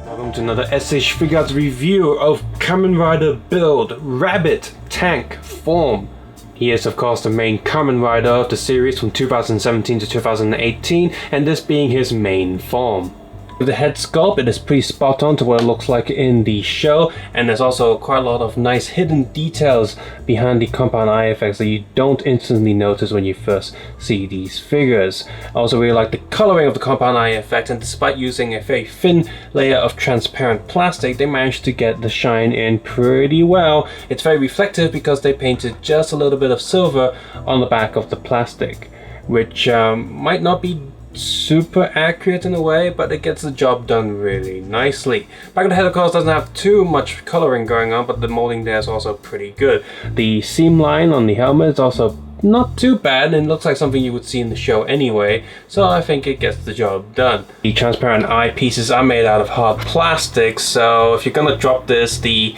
Welcome to another SH Figuarts review of Kamen Rider build Rabbit Tank Form. He is of course the main Kamen Rider of the series from 2017 to 2018, and this being his main form. With the head sculpt, it is pretty spot on to what it looks like in the show, and there's also quite a lot of nice hidden details behind the compound eye effects that you don't instantly notice when you first see these figures. I also really like the coloring of the compound eye effect, and despite using a very thin layer of transparent plastic, they managed to get the shine in pretty well. It's very reflective because they painted just a little bit of silver on the back of the plastic, which might not be super accurate in a way, but it gets the job done really nicely. Back of the head of course doesn't have too much coloring going on, but the molding there is also pretty good. The seam line on the helmet is also not too bad, and looks like something you would see in the show anyway, so I think it gets the job done. The transparent eye pieces are made out of hard plastic, so if you're gonna drop this, the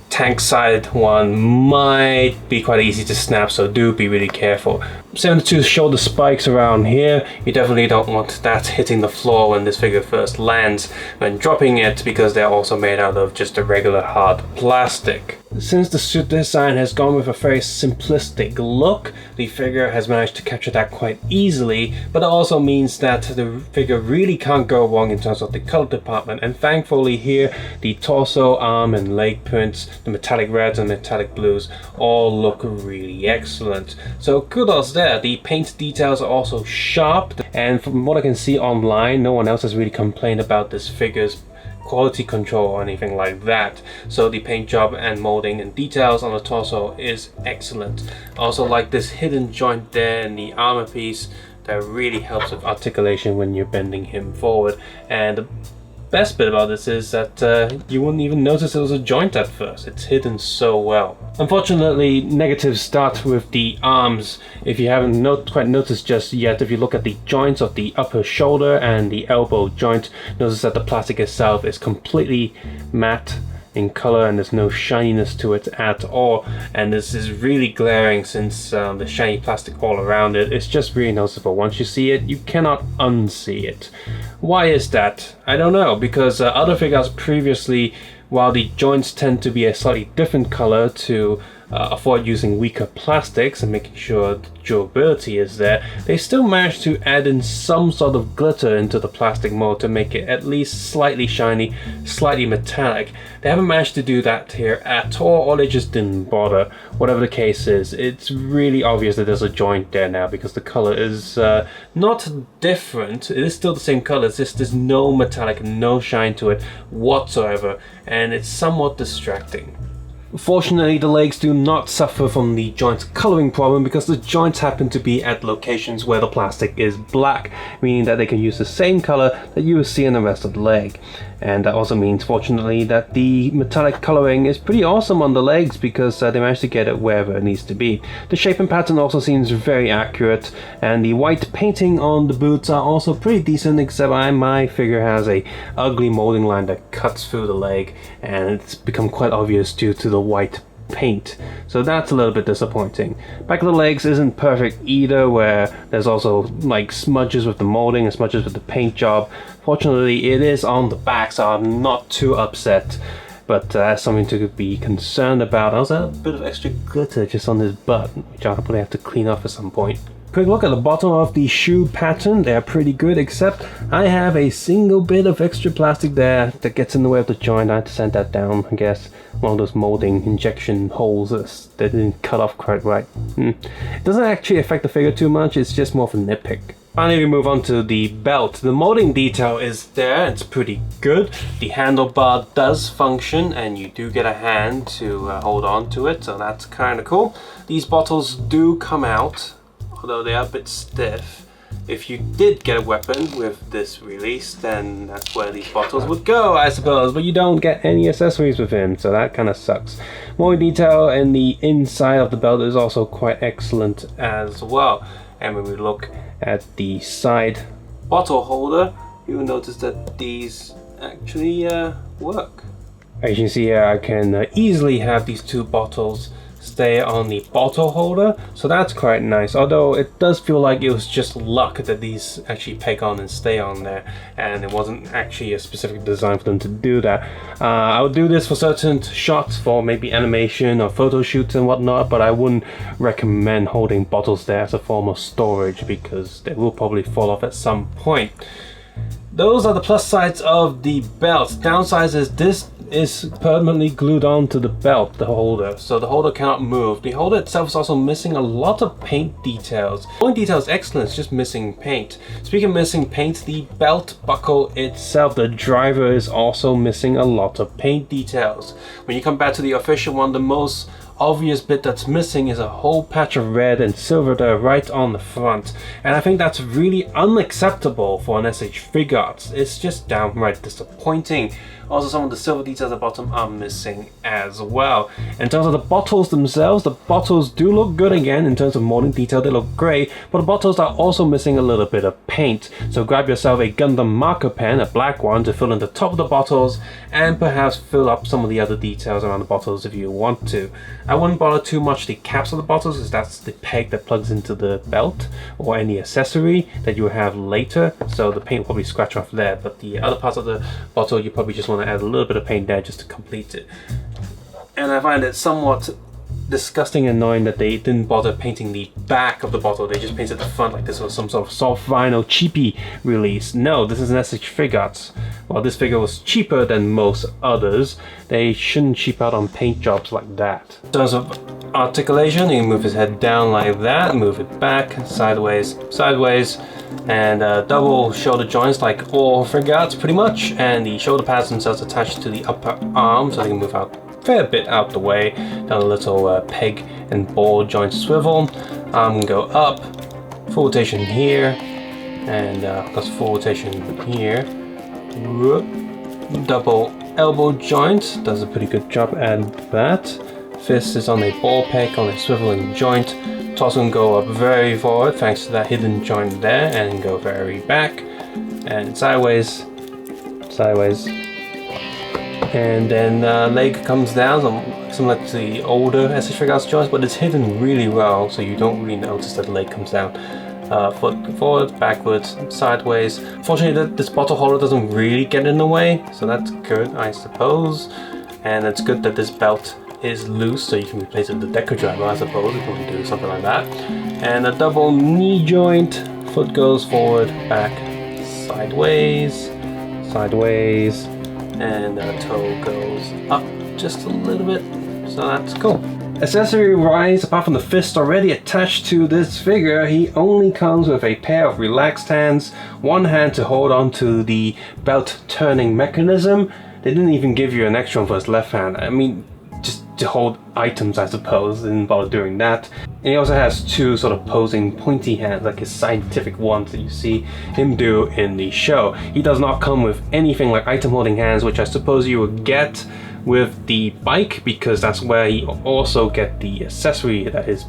tank side one might be quite easy to snap, so do be really careful. 72 shoulder spikes around here. You definitely don't want that hitting the floor when this figure first lands when dropping it, because they're also made out of just a regular hard plastic. Since the suit design has gone with a very simplistic look, the figure has managed to capture that quite easily, but it also means that the figure really can't go wrong in terms of the color department, and thankfully here the torso, arm and leg prints, the metallic reds and metallic blues all look really excellent. So kudos there. The paint details are also sharp, and from what I can see online, no one else has really complained about this figure's quality control or anything like that. So the paint job and molding and details on the torso is excellent. Also like this hidden joint there in the armor piece that really helps with articulation when you're bending him forward. And the best bit about this is that you wouldn't even notice it was a joint at first. It's hidden so well. Unfortunately, negatives start with the arms. If you haven't quite noticed just yet, if you look at the joints of the upper shoulder and the elbow joint, notice that the plastic itself is completely matte in color and there's no shininess to it at all, and this is really glaring since the shiny plastic all around it. It's just really noticeable. Once you see it, you cannot unsee it. Why is that? I don't know, because other figures previously, while the joints tend to be a slightly different color to avoid using weaker plastics and making sure the durability is there, they still manage to add in some sort of glitter into the plastic mold to make it at least slightly shiny, slightly metallic. They haven't managed to do that here at all, or they just didn't bother. Whatever the case is, it's really obvious that there's a joint there now, because the color is not different. It is still the same color, it's just there's no metallic, no shine to it whatsoever, and it's somewhat distracting. Fortunately, the legs do not suffer from the joint coloring problem, because the joints happen to be at locations where the plastic is black, meaning that they can use the same color that you will see in the rest of the leg. And that also means, fortunately, that the metallic coloring is pretty awesome on the legs, because they managed to get it wherever it needs to be. The shape and pattern also seems very accurate, and the white painting on the boots are also pretty decent, except my figure has a ugly molding line that cuts through the leg, and it's become quite obvious due to the white paint, so that's a little bit disappointing. Back of the legs isn't perfect either, where there's also like smudges with the molding and smudges with the paint job. Fortunately, it is on the back, so I'm not too upset, but that's something to be concerned about. There's a bit of extra glitter just on his butt, which I'll probably have to clean off at some point. Quick look at the bottom of the shoe pattern. They're pretty good, except I have a single bit of extra plastic there that gets in the way of the joint. I had to sand that down, I guess. One of those molding injection holes that didn't cut off quite right. It doesn't actually affect the figure too much, it's just more of a nitpick. Finally, we move on to the belt. The molding detail is there, it's pretty good. The handlebar does function, and you do get a hand to hold on to it, so that's kind of cool. These bottles do come out, although they are a bit stiff. If you did get a weapon with this release, then that's where these bottles would go, I suppose, but you don't get any accessories with him, so that kind of sucks. More detail in the inside of the belt is also quite excellent as well. And when we look at the side bottle holder, you will notice that these actually work. As you can see here, I can easily have these two bottles stay on the bottle holder, so that's quite nice, although it does feel like it was just luck that these actually peg on and stay on there, and it wasn't actually a specific design for them to do that. I would do this for certain shots, for maybe animation or photo shoots and whatnot, but I wouldn't recommend holding bottles there as a form of storage because they will probably fall off at some point. Those are the plus sides of the belt. Downsides is this is permanently glued onto the belt, the holder, so the holder cannot move. The holder itself is also missing a lot of paint details. The only detail is excellent, it's just missing paint. Speaking of missing paint, the belt buckle itself, the driver, is also missing a lot of paint details. When you come back to the official one, the most obvious bit that's missing is a whole patch of red and silver there right on the front, and I think that's really unacceptable for an SH Figuarts. It's just downright disappointing. Also, some of the silver details at the bottom are missing as well. In terms of the bottles themselves, the bottles do look good again in terms of molding detail, they look great, but the bottles are also missing a little bit of paint. So grab yourself a Gundam marker pen, a black one, to fill in the top of the bottles and perhaps fill up some of the other details around the bottles if you want to. I wouldn't bother too much the caps of the bottles, because that's the peg that plugs into the belt or any accessory that you have later, so the paint will probably scratch off there, but the other parts of the bottle you probably just want to add a little bit of paint there just to complete it. And I find it somewhat disgusting and annoying that they didn't bother painting the back of the bottle, they just painted the front like this was some sort of soft vinyl cheapy release. No, this is an SH Figuarts. While this figure was cheaper than most others, they shouldn't cheap out on paint jobs like that. In terms of articulation, you can move his head down like that, move it back, sideways, sideways, and double shoulder joints like all Figuarts pretty much, and the shoulder pads themselves attached to the upper arm so they can move out a fair bit out the way, down a little peg and ball joint swivel. Arm can go up, full rotation here, and plus full rotation here. Double elbow joint, does a pretty good job at that. Fist is on a ball peg on a swiveling joint. Torso can go up very forward thanks to that hidden joint there, and go very back and sideways, sideways, and then leg comes down, similar to the older SH Figuarts joints, but it's hidden really well, so you don't really notice that the leg comes down. Foot forward, backwards, sideways. Fortunately, this bottle holder doesn't really get in the way, so that's good, I suppose. And it's good that this belt is loose, so you can replace it with the Deco driver, I suppose, if you want to do something like that. And a double knee joint. Foot goes forward, back, sideways, sideways, and the toe goes up just a little bit. So that's cool. Accessory wise, apart from the fist already attached to this figure, he only comes with a pair of relaxed hands, one hand to hold on to the belt turning mechanism. They didn't even give you an extra one for his left hand. I mean, just to hold items, I suppose. They didn't bother doing that. And he also has two sort of posing pointy hands, like his scientific ones that you see him do in the show. He does not come with anything like item holding hands, which I suppose you would get with the bike, because that's where you also get the accessory that his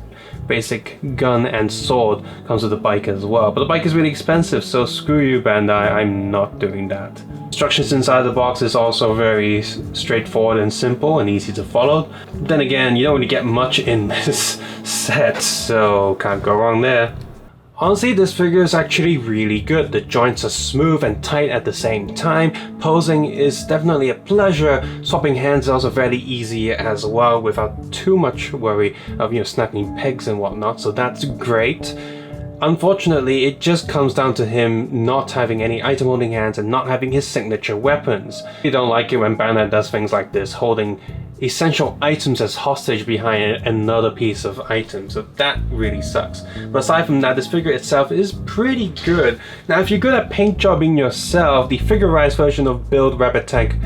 basic gun and sword comes with the bike as well. But the bike is really expensive, so screw you, Bandai, I'm not doing that. Instructions inside the box is also very straightforward and simple and easy to follow. Then again, you don't really get much in this set, so can't go wrong there. Honestly, this figure is actually really good. The joints are smooth and tight at the same time. Posing is definitely a pleasure. Swapping hands is also fairly easy as well without too much worry of, snapping pegs and whatnot, so that's great. Unfortunately, it just comes down to him not having any item holding hands and not having his signature weapons. You don't like it when Bandai does things like this, holding essential items as hostage behind another piece of items, so that really sucks. But aside from that, this figure itself is pretty good. Now, if you're good at paint jobbing yourself, the figurized version of Build Rabbit Tank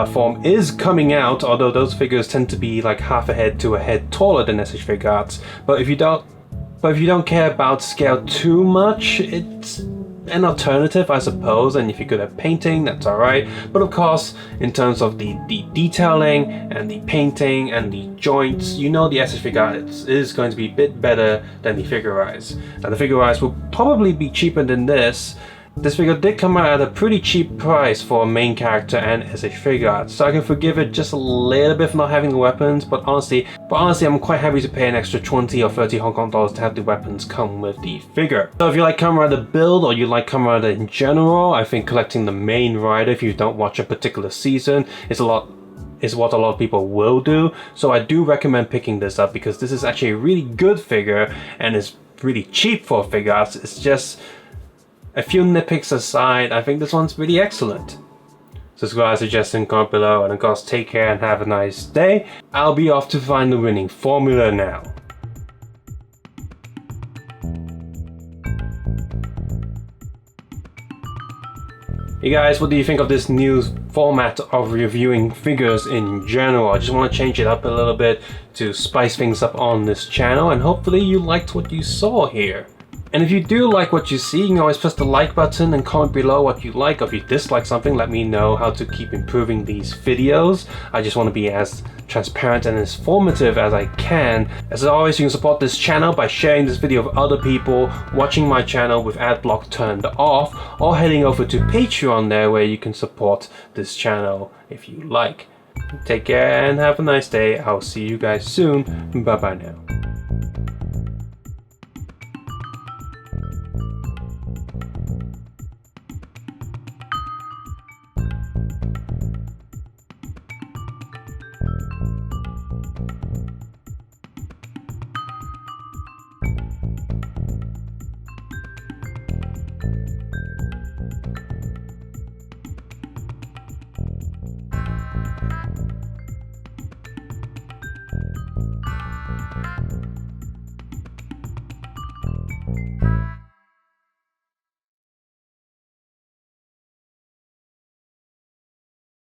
form is coming out, although those figures tend to be like half a head to a head taller than SH Figuarts. But if you don't care about scale too much, it's an alternative, I suppose, and if you're good at painting, that's alright. But of course, in terms of the detailing and the painting and the joints, the SH Figuarts is going to be a bit better than the Figurized. Now, the Figurized will probably be cheaper than this, This figure did come out at a pretty cheap price for a main character and as a figure art, so I can forgive it just a little bit for not having the weapons, but honestly I'm quite happy to pay an extra 20 or 30 Hong Kong dollars to have the weapons come with the figure. So if you like Kamen Rider build or you like Kamen Rider in general, I think collecting the main rider if you don't watch a particular season is what a lot of people will do. So I do recommend picking this up because this is actually a really good figure and it's really cheap for figure arts. It's just a few nitpicks aside, I think this one's really excellent. Subscribe, suggestion, comment below, and of course take care and have a nice day. I'll be off to find the winning formula now. Hey guys, what do you think of this new format of reviewing figures in general? I just want to change it up a little bit to spice things up on this channel, and hopefully you liked what you saw here. And if you do like what you see, you can always press the like button and comment below what you like, or if you dislike something, let me know how to keep improving these videos. I just want to be as transparent and informative as I can. As always, you can support this channel by sharing this video with other people, watching my channel with ad block turned off, or heading over to Patreon there where you can support this channel if you like. Take care and have a nice day. I'll see you guys soon. Bye bye now.